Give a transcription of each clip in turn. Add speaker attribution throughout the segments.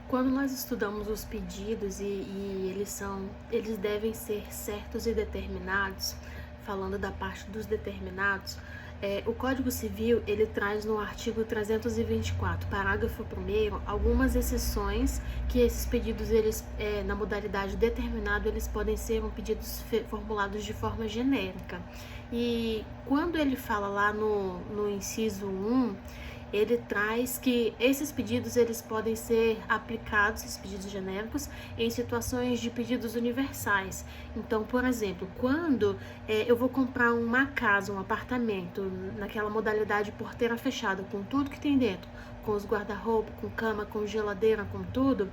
Speaker 1: Quando nós estudamos os pedidos eles devem ser certos e determinados, falando da parte dos determinados, o Código Civil ele traz no artigo 324, parágrafo 1º, algumas exceções que esses pedidos eles na modalidade determinado eles podem ser pedidos formulados de forma genérica. E quando ele fala lá no inciso 1, ele traz que esses pedidos eles podem ser aplicados, esses pedidos genéricos, em situações de pedidos universais. Então, por exemplo, quando eu vou comprar uma casa, um apartamento, naquela modalidade porteira fechada, com tudo que tem dentro, com os guarda-roupa, com cama, com geladeira, com tudo,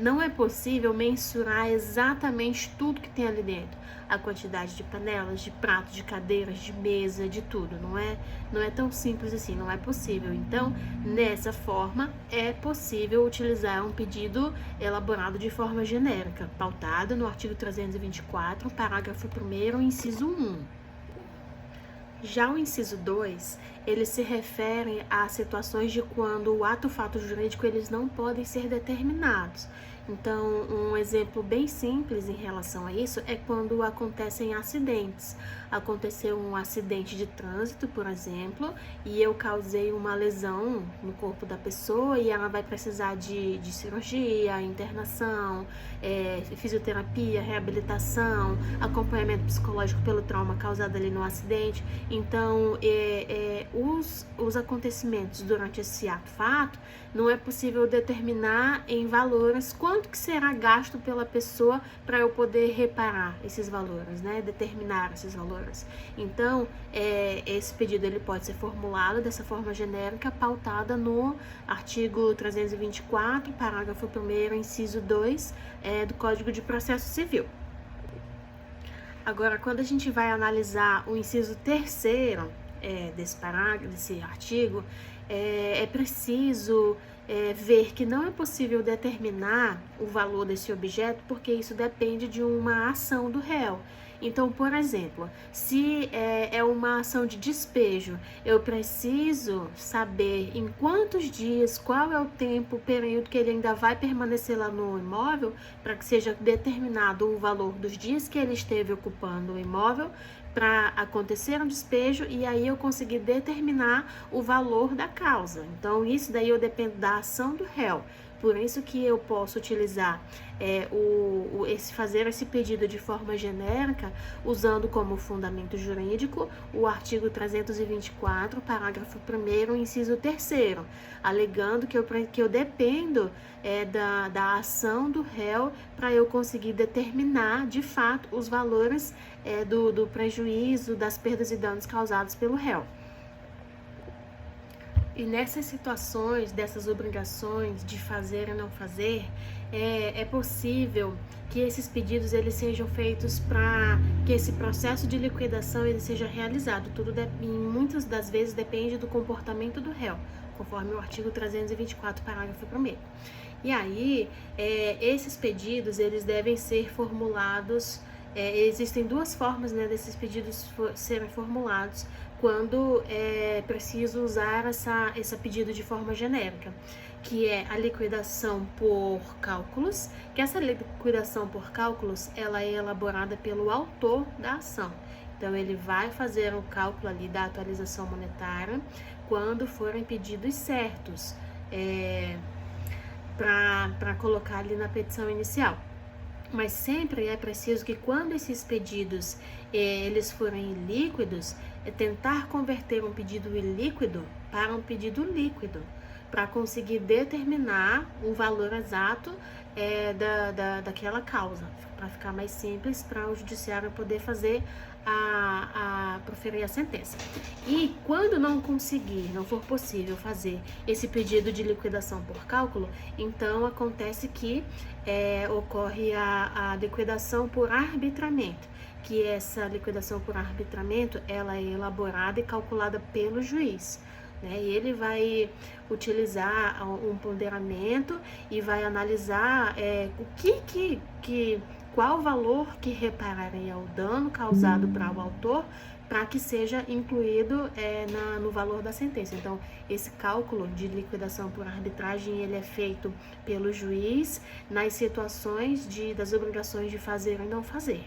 Speaker 1: não é possível mensurar exatamente tudo que tem ali dentro. A quantidade de panelas, de pratos, de cadeiras, de mesa, de tudo. Não é tão simples assim, não é possível. Então, nessa forma, é possível utilizar um pedido elaborado de forma genérica, pautado no artigo 324, parágrafo 1º, inciso 1. Já o inciso 2, ele se refere a situações de quando o ato fato jurídico eles não podem ser determinados. Então, um exemplo bem simples em relação a isso é quando acontecem acidentes. Aconteceu um acidente de trânsito, por exemplo, e eu causei uma lesão no corpo da pessoa e ela vai precisar de cirurgia, internação, fisioterapia, reabilitação, acompanhamento psicológico pelo trauma causado ali no acidente. Então, os acontecimentos durante esse ato-fato, não é possível determinar em valores quanto que será gasto pela pessoa para eu poder reparar esses valores, né? Determinar esses valores. Então, esse pedido ele pode ser formulado dessa forma genérica, pautada no artigo 324, parágrafo 1º, inciso 2, do Código de Processo Civil. Agora, quando a gente vai analisar o inciso 3º desse parágrafo, desse artigo, é preciso ver que não é possível determinar o valor desse objeto, porque isso depende de uma ação do réu. Então, por exemplo, se é uma ação de despejo, eu preciso saber em quantos dias, qual é o tempo, o período que ele ainda vai permanecer lá no imóvel, para que seja determinado o valor dos dias que ele esteve ocupando o imóvel, para acontecer um despejo e aí eu conseguir determinar o valor da causa. Então, isso daí eu dependo da ação do réu. Por isso que eu posso utilizar fazer esse pedido de forma genérica, usando como fundamento jurídico o artigo 324, parágrafo 1º, inciso 3º, alegando que eu dependo da ação do réu para eu conseguir determinar, de fato, os valores do prejuízo, das perdas e danos causados pelo réu. E nessas situações, dessas obrigações de fazer e não fazer, é possível que esses pedidos eles sejam feitos para que esse processo de liquidação ele seja realizado. Tudo, muitas das vezes, depende do comportamento do réu, conforme o artigo 324, parágrafo 1º. E aí, esses pedidos eles devem ser formulados. Existem duas formas, né, desses pedidos serem formulados quando é preciso usar esse pedido de forma genérica, que é a liquidação por cálculos, que essa liquidação por cálculos ela é elaborada pelo autor da ação. Então, ele vai fazer o cálculo ali da atualização monetária quando forem pedidos certos, para colocar ali na petição inicial. Mas sempre é preciso que quando esses pedidos eles forem ilíquidos, tentar converter um pedido ilíquido para um pedido líquido, para conseguir determinar o valor exato daquela causa, para ficar mais simples para o judiciário poder fazer proferir a sentença. E quando não for possível fazer esse pedido de liquidação por cálculo, então acontece que ocorre a liquidação por arbitramento, que essa liquidação por arbitramento ela é elaborada e calculada pelo juiz. Né? E ele vai utilizar um ponderamento e vai analisar qual o valor que repararia o dano causado para o autor para que seja incluído no valor da sentença. Então, esse cálculo de liquidação por arbitragem, ele é feito pelo juiz nas situações das obrigações de fazer ou não fazer.